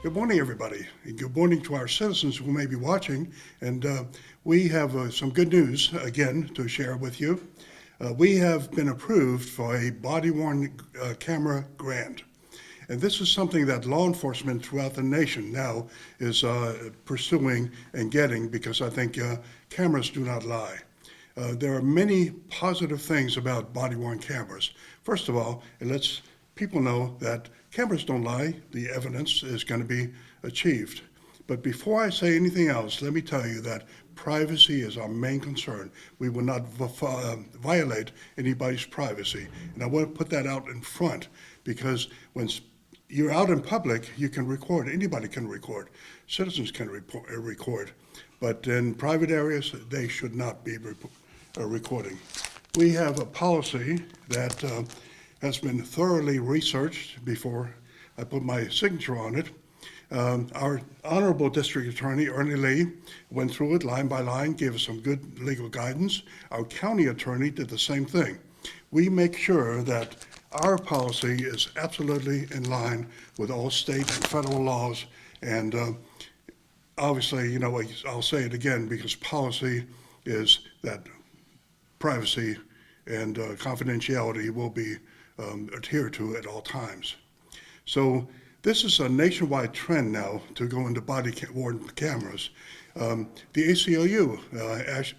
Good morning, everybody. And good morning to our citizens who may be watching. And we have some good news again to share with you. We have been approved for a body-worn camera grant. And this is something that law enforcement throughout the nation now is pursuing and getting, because I think cameras do not lie. There are many positive things about body-worn cameras. First of all, it lets people know that cameras don't lie. The evidence is going to be achieved. But before I say anything else, let me tell you that privacy is our main concern. We will not violate anybody's privacy. And I want to put that out in front, because when you're out in public, you can record. Anybody can record. Citizens can record. But in private areas, they should not be recording. We have a policy that has been thoroughly researched before I put my signature on it. Our Honorable District Attorney, Ernie Lee, went through it line by line, gave us some good legal guidance. Our County Attorney did the same thing. We make sure that our policy is absolutely in line with all state and federal laws. And obviously, you know, I'll say it again, because policy is that privacy and confidentiality will be adhered to at all times. So this is a nationwide trend now to go into body-worn cameras. The ACLU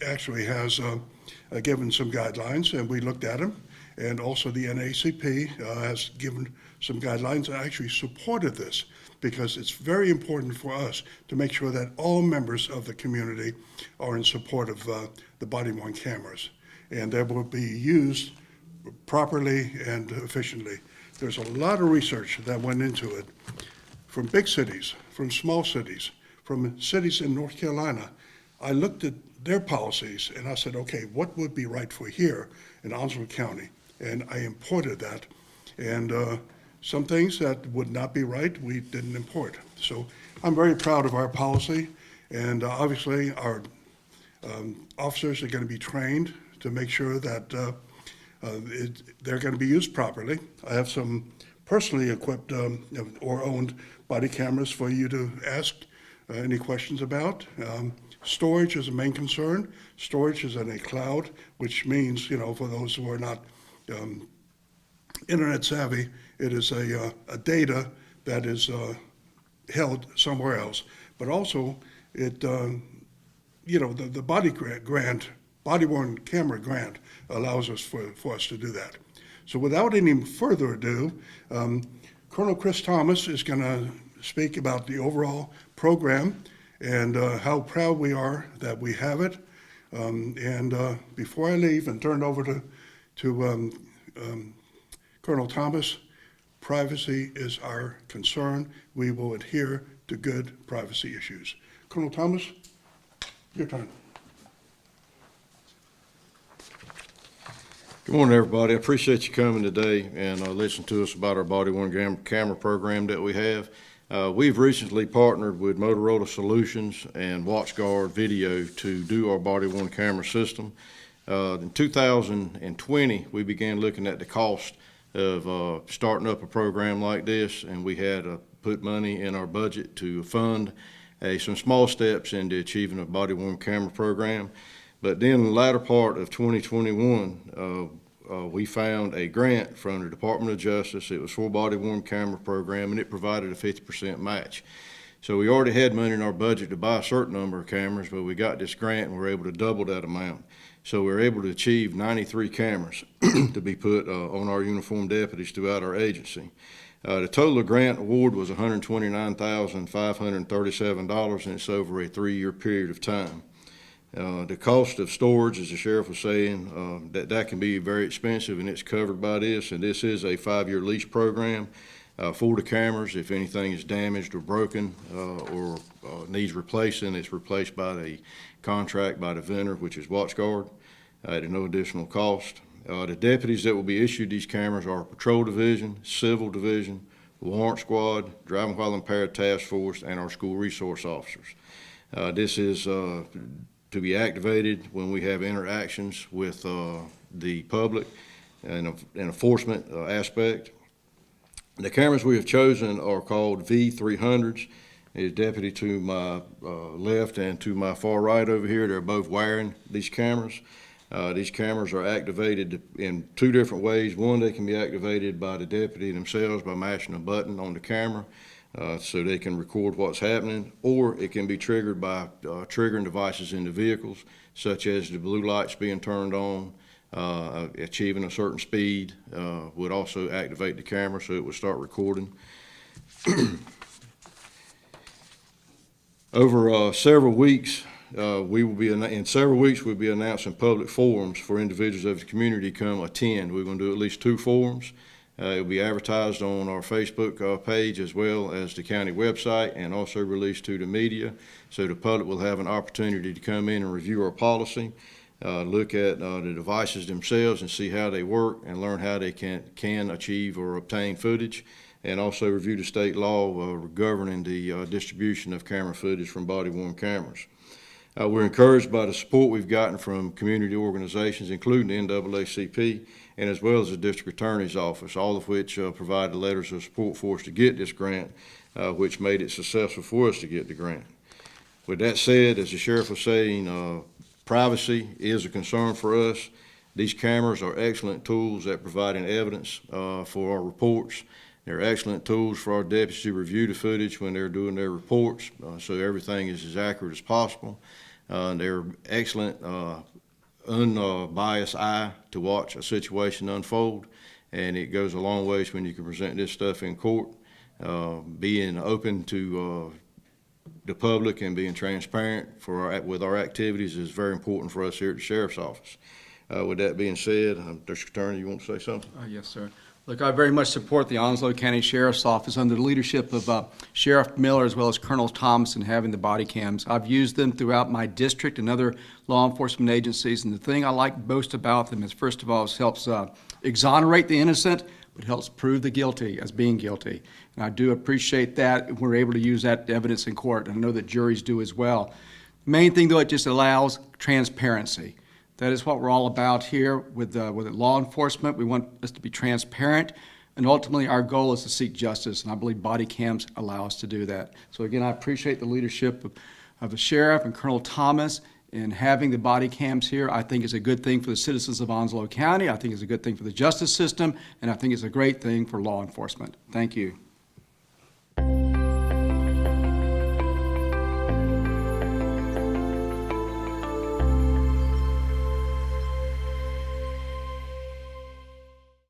actually has given some guidelines, and we looked at them, and also the NAACP has given some guidelines and actually supported this, because it's very important for us to make sure that all members of the community are in support of the body-worn cameras, and they will be used properly and efficiently. There's a lot of research that went into it, from big cities, from small cities, from cities in North Carolina. I looked at their policies and I said, okay, what would be right for here in Onslow County? And I imported that. And some things that would not be right, we didn't import. So I'm very proud of our policy. And obviously our officers are going to be trained to make sure that they're going to be used properly. I have some personally equipped or owned body cameras for you to ask any questions about. Storage is a main concern. Storage is in a cloud, which means, you know, for those who are not internet savvy, it is a data that is held somewhere else. But also, it, you know, the body-worn camera grant allows us for us to do that. So without any further ado, Colonel Chris Thomas is going to speak about the overall program and how proud we are that we have it. And before I leave and turn it over to Colonel Thomas, privacy is our concern. We will adhere to good privacy issues. Colonel Thomas, your turn. Good morning, everybody. I appreciate you coming today and listening to us about our body-worn camera program that we have. We've recently partnered with Motorola Solutions and WatchGuard Video to do our body-worn camera system. In 2020, we began looking at the cost of starting up a program like this, and we had put money in our budget to fund some small steps into achieving a body-worn camera program. But then in the latter part of 2021, we found a grant from the Department of Justice. It was for a body-worn camera program, and it provided a 50% match. So we already had money in our budget to buy a certain number of cameras, but we got this grant and we were able to double that amount. So we were able to achieve 93 cameras to be put on our uniformed deputies throughout our agency. The total grant award was $129,537, and it's over a 3-year period of time. The cost of storage, as the sheriff was saying, that can be very expensive, and it's covered by this. And this is a 5-year lease program for the cameras. If anything is damaged or broken or needs replacing, it's replaced by the contract by the vendor, which is WatchGuard, at no additional cost. The deputies that will be issued these cameras are Patrol Division, Civil Division, Warrant Squad, Driving While Impaired Task Force, and our school resource officers. This is to be activated when we have interactions with the public and an enforcement aspect. The cameras we have chosen are called V300s. There's deputy to my left and to my far right over here. They're both wiring these cameras. These cameras are activated in two different ways. One, they can be activated by the deputy themselves by mashing a button on the camera so they can record what's happening, or it can be triggered by triggering devices in the vehicles, such as the blue lights being turned on, achieving a certain speed would also activate the camera so it would start recording. Over several weeks, we'll be announcing public forums for individuals of the community to come attend. We're going to do at least 2 forums. It will be advertised on our Facebook page as well as the county website, and also released to the media, so the public will have an opportunity to come in and review our policy, look at the devices themselves and see how they work, and learn how they can achieve or obtain footage, and also review the state law governing the distribution of camera footage from body-worn cameras. We're encouraged by the support we've gotten from community organizations, including the NAACP, and as well as the District Attorney's Office, all of which provided letters of support for us to get this grant, which made it successful for us to get the grant. With that said, as the Sheriff was saying, privacy is a concern for us. These cameras are excellent tools at providing evidence for our reports. They're excellent tools for our deputies to review the footage when they're doing their reports, so everything is as accurate as possible. They're excellent, unbiased eye to watch a situation unfold, and it goes a long ways when you can present this stuff in court. Being open to the public and being transparent with our activities is very important for us here at the Sheriff's Office. With that being said, District Attorney, you want to say something? Yes, sir. Look, I very much support the Onslow County Sheriff's Office under the leadership of Sheriff Miller as well as Colonel Thomas in having the body cams. I've used them throughout my district and other law enforcement agencies, and the thing I like most about them is, first of all, it helps exonerate the innocent, but helps prove the guilty as being guilty. And I do appreciate that we're able to use that evidence in court, and I know that juries do as well. The main thing, though, it just allows transparency. That is what we're all about here with law enforcement. We want us to be transparent, and ultimately our goal is to seek justice, and I believe body cams allow us to do that. So again, I appreciate the leadership of the Sheriff and Colonel Thomas in having the body cams here. I think it's a good thing for the citizens of Onslow County. I think it's a good thing for the justice system, and I think it's a great thing for law enforcement. Thank you.